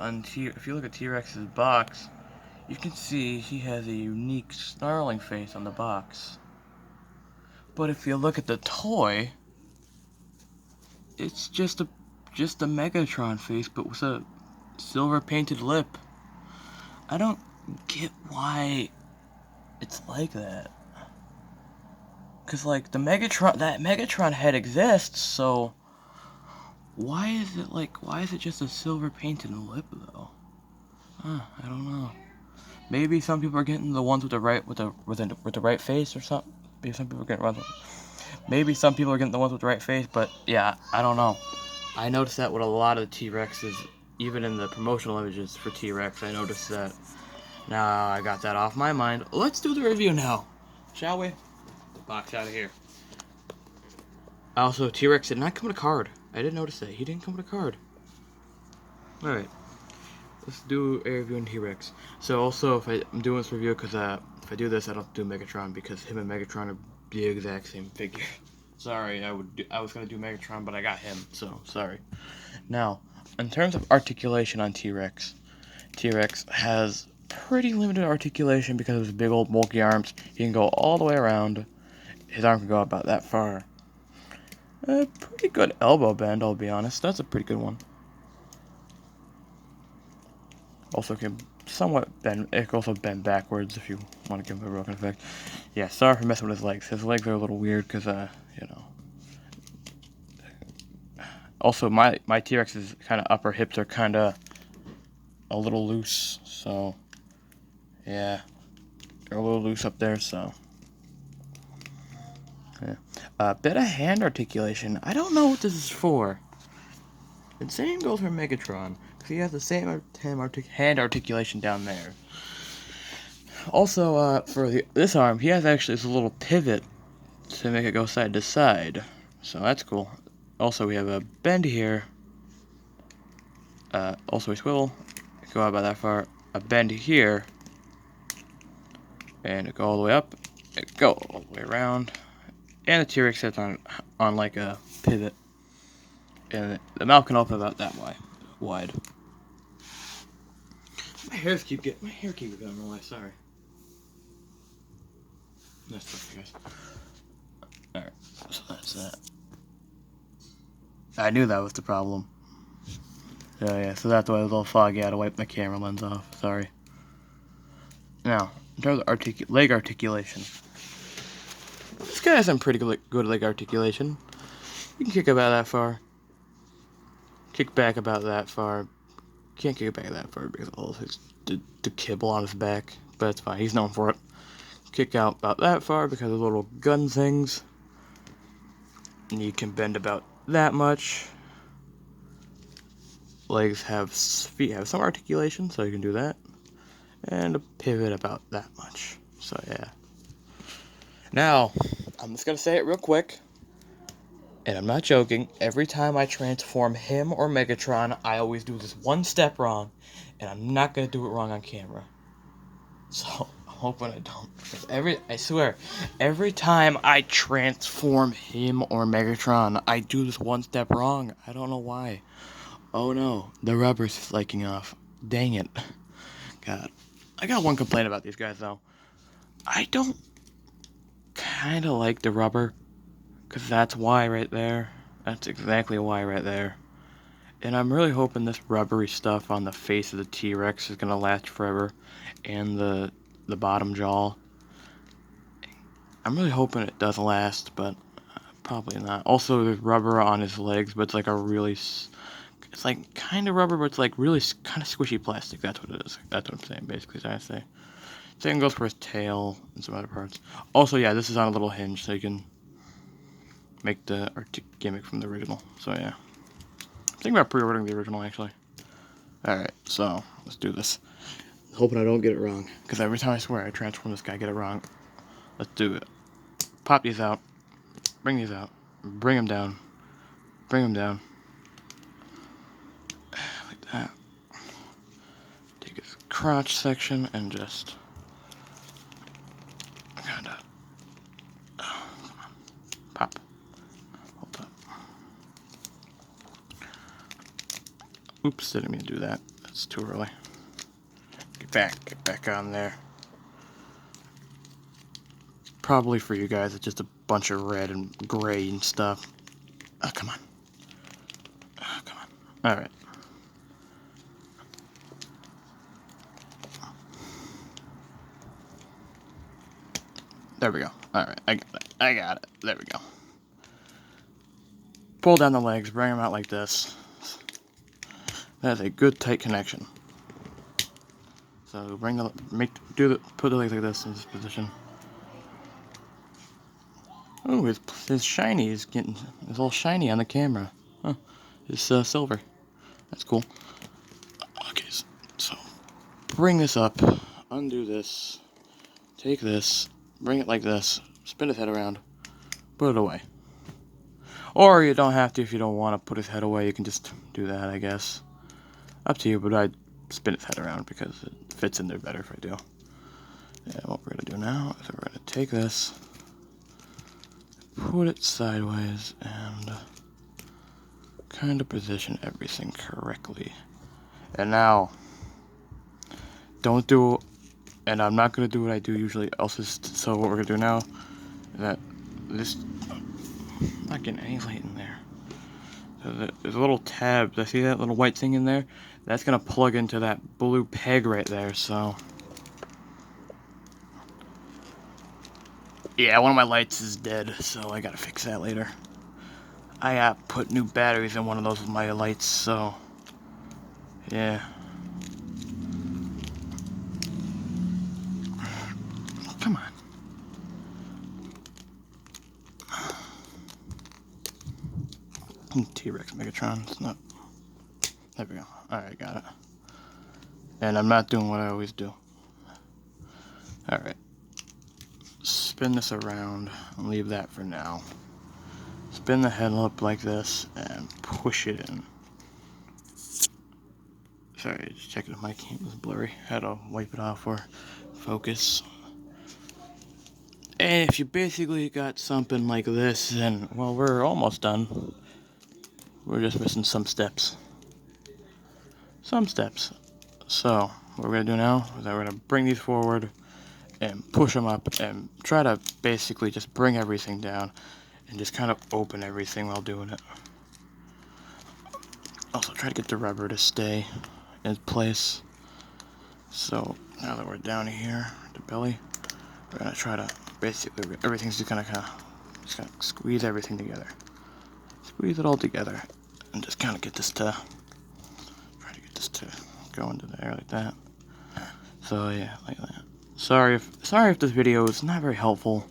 if you look at T-Rex's box, you can see he has a unique snarling face on the box. But if you look at the toy, it's just a Megatron face, but with a silver painted lip. I don't get why it's like that. Cause like that Megatron head exists, so why is it just a silver painted lip though? I don't know. Maybe some people are getting the ones with the right face or something. Maybe some people are getting the ones with the right face, but yeah, I don't know. I noticed that with a lot of the T-Rexes, even in the promotional images for T-Rex, I noticed that. Now I got that off my mind. Let's do the review now, shall we? The box out of here. Also, T-Rex did not come with a card. I didn't notice that. He didn't come with a card. Alright. Let's do a review on T-Rex. So also, if I'm doing this review, because if I do this, I don't do Megatron, because him and Megatron are the exact same figure. Sorry, I was going to do Megatron, but I got him, so sorry. Now, in terms of articulation on T-Rex, T-Rex has pretty limited articulation because of his big old bulky arms. He can go all the way around. His arm can go about that far. A pretty good elbow bend, I'll be honest. That's a pretty good one. Also can somewhat bend. It can also bend backwards if you want to give him a broken effect. Yeah, sorry for messing with his legs. His legs are a little weird because, you know. Also, my T-Rex's kind of upper hips are kind of a little loose, so yeah, they're a little loose up there, so yeah. A bit of hand articulation. I don't know what this is for. The same goes for Megatron, because he has the same hand articulation down there. Also, for this arm, he has actually this little pivot to make it go side to side, so that's cool. Also, we have a bend here. Also a swivel. Go out about that far. A bend here. And it go all the way up. It go all the way around. And the T-Rex sits on like a pivot. And the mouth can open about that wide. My hair keeps getting away, sorry. That's perfect, guys. Alright, so that's that. I knew that was the problem. Yeah, so that's why it was all foggy. I had to wipe my camera lens off. Sorry. Now, in terms of leg articulation. This guy has some pretty good leg articulation. You can kick about that far. Kick back about that far. Can't kick it back that far because of all the kibble on his back. But it's fine. He's known for it. Kick out about that far because of little gun things. And you can bend about that much. Feet have some articulation, so you can do that. And a pivot about that much. So yeah. Now, I'm just gonna say it real quick. And I'm not joking. Every time I transform him or Megatron, I always do this one step wrong. And I'm not gonna do it wrong on camera. So, I'm hoping I don't. I swear, every time I transform him or Megatron, I do this one step wrong. I don't know why. Oh no, the rubber's flaking off. Dang it. God. I got one complaint about these guys though. I don't kinda like the rubber. Because that's why right there. That's exactly why right there. And I'm really hoping this rubbery stuff on the face of the T-Rex is going to last forever. And the bottom jaw. I'm really hoping it does last, but probably not. Also, there's rubber on his legs, but it's like a really... It's like kind of rubber, but it's like really kind of squishy plastic. That's what it is. That's what I'm saying, basically, trying to say. Same goes for his tail and some other parts. Also, yeah, this is on a little hinge, so you can make the gimmick from the original. So, yeah. I'm thinking about pre-ordering the original, actually. Alright, so, let's do this. Hoping I don't get it wrong. Because every time I swear I transform this guy, I get it wrong. Let's do it. Pop these out. Bring these out. Bring them down. Bring them down. Like that. Take his crotch section and just... Kinda... Oh, come on. Pop. Hold up. Oops, didn't mean to do that. It's too early. Get back on there. Probably for you guys, it's just a bunch of red and gray and stuff. Oh, come on. Oh, come on. Alright. There we go. Alright, I got it. There we go. Pull down the legs, bring them out like this. That's a good tight connection. So put the legs like this in this position. Oh, his shiny is getting, it's all shiny on the camera. Huh, it's silver. That's cool. Okay, so bring this up, undo this, take this, bring it like this, spin his head around, put it away. Or you don't have to if you don't want to put his head away, you can just do that, I guess. Up to you, but I'd spin his head around because it fits in there better if I do. And what we're going to do now is we're going to take this, put it sideways, and kind of position everything correctly. And now, don't do, and I'm not going to do what I do usually else. So what we're going to do now is that this, I'm not getting any light in there. So there's a little tab, I see that little white thing in there? That's going to plug into that blue peg right there, so. Yeah, one of my lights is dead, so I gotta fix that later. I put new batteries in one of those with my lights, so. Yeah. Come on. T-Rex Megatron, it's not. There we go. Alright, got it. And I'm not doing what I always do. Alright. Spin this around and leave that for now. Spin the head up like this and push it in. Sorry, just checking if my camera was blurry. Had to wipe it off for focus. And if you basically got something like this, then, well, we're almost done. We're just missing some steps. Some steps. So, what we're going to do now is that we're going to bring these forward and push them up and try to basically just bring everything down and just kind of open everything while doing it. Also try to get the rubber to stay in place. So now that we're down here at the belly, we're going to try to basically, everything's just going to squeeze everything together. Squeeze it all together and just kind of get this to, try to get this to go into there like that. So yeah, like that. Sorry if this video is not very helpful.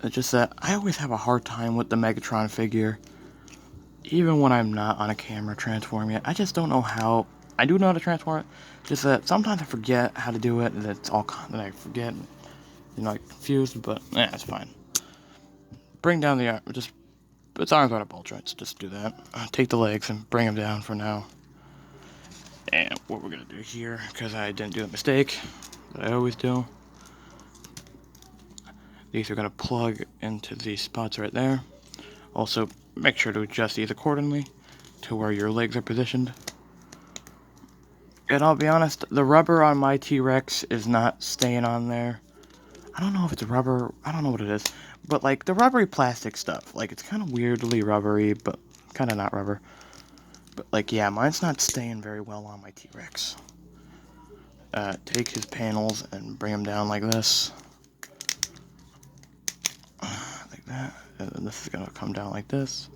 It's just that I always have a hard time with the Megatron figure. Even when I'm not on a camera transforming it, I just don't know how. I do know how to transform it, just that sometimes I forget how to do it, and it's all that I forget, like confused, but yeah, it's fine. Bring down the arm, its arms out of ball joints, just do that. Take the legs and bring them down for now. And what we're gonna do here, because I didn't do the mistake that I always do, these are going to plug into these spots right there. Also, make sure to adjust these accordingly to where your legs are positioned. And I'll be honest, the rubber on my T-Rex is not staying on there. I don't know if it's rubber, I don't know what it is. But like the rubbery plastic stuff, like it's kind of weirdly rubbery, but kind of not rubber. But like, yeah, mine's not staying very well on my T-Rex. Take his panels and bring them down like this. Like that. And then this is going to come down like this.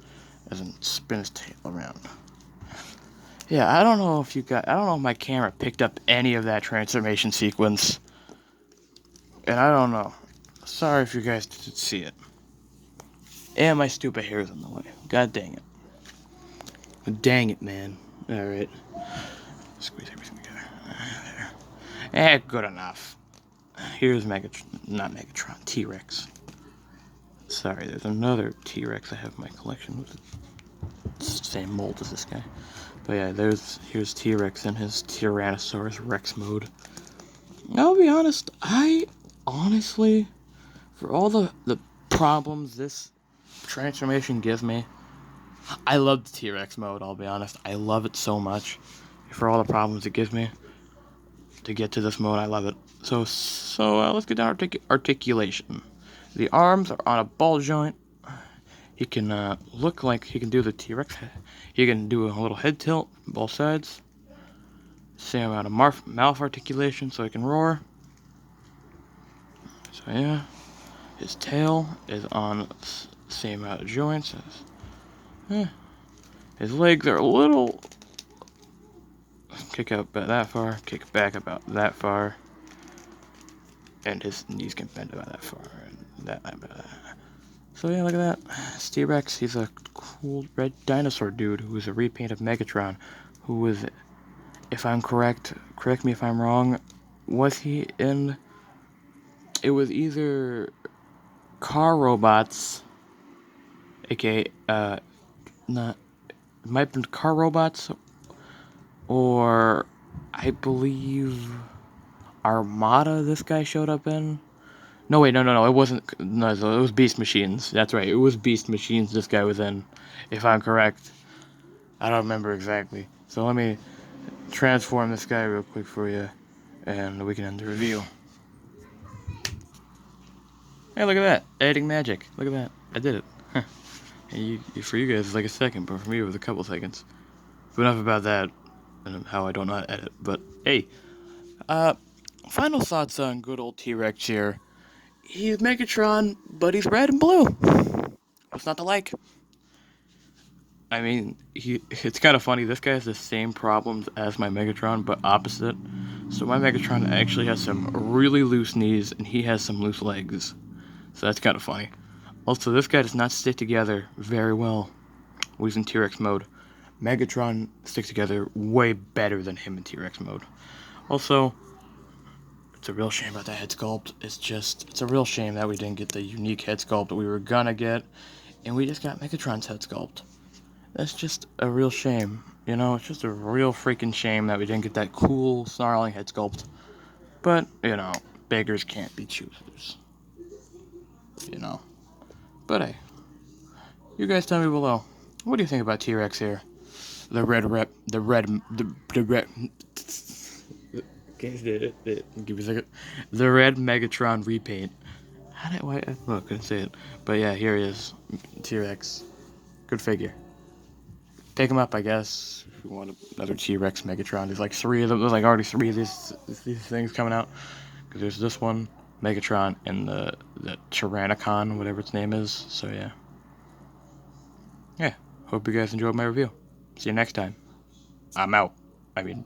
And then spin his tail around. Yeah, I don't know if my camera picked up any of that transformation sequence. And I don't know. Sorry if you guys didn't see it. And my stupid hair's in the way. God dang it. Dang it, man. Alright. Squeeze everything together. There. Good enough. Here's Megatron, T-Rex. Sorry, there's another T-Rex I have in my collection with the same mold as this guy. But yeah, here's T-Rex in his Tyrannosaurus Rex mode. I'll be honest, I honestly, for all the problems this transformation gives me, I love the T-Rex mode, I'll be honest. I love it so much. for all the problems it gives me to get to this mode. I love it. So let's get down to articulation. The arms are on a ball joint. He can look like he can do the T-Rex. He can do a little head tilt, both sides. Same amount of mouth articulation, so he can roar. So yeah, his tail is on same amount of joints. His legs are a little kick out about that far, kick back about that far, and his knees can bend about that far, and that about that. So yeah, look at that. It's T-Rex. He's a cool red dinosaur dude who was a repaint of Megatron, who was, if I'm correct me if I'm wrong, was he in, it was either Car Robots, aka, not, it might have been Car Robots, or I believe Armada this guy showed up in. No, wait, no, it wasn't, no, it was Beast Machines. That's right, it was Beast Machines this guy was in, if I'm correct. I don't remember exactly. So let me transform this guy real quick for you, and we can end the review. Hey, look at that. Editing magic. Look at that. I did it. Huh. And for you guys, it's like a second, but for me, it was a couple seconds. But enough about that, and how I don't know how to edit. But, hey, final thoughts on good old T-Rex here. He's Megatron, but he's red and blue. What's not to like? I mean, it's kind of funny. This guy has the same problems as my Megatron, but opposite. So my Megatron actually has some really loose knees, and he has some loose legs. So that's kind of funny. Also, this guy does not stick together very well when he's in T-Rex mode. Megatron sticks together way better than him in T-Rex mode. Also, it's a real shame about that head sculpt. It's a real shame that we didn't get the unique head sculpt that we were gonna get, and we just got Megatron's head sculpt. That's just a real shame. You know, it's just a real freaking shame that we didn't get that cool, snarling head sculpt. But, you know, beggars can't be choosers. You know. But hey, you guys tell me below. What do you think about T-Rex here? The red. Give me a second. The red Megatron repaint. I couldn't say it. But yeah, here he is. T-Rex. Good figure. Pick him up, I guess, if you want another T-Rex Megatron. There's like 3 of them. There's like already 3 of these things coming out. Because there's this one, Megatron, and the Tyrannicon, whatever its name is. So yeah. Yeah, hope you guys enjoyed my review. See you next time. I'm out. I mean...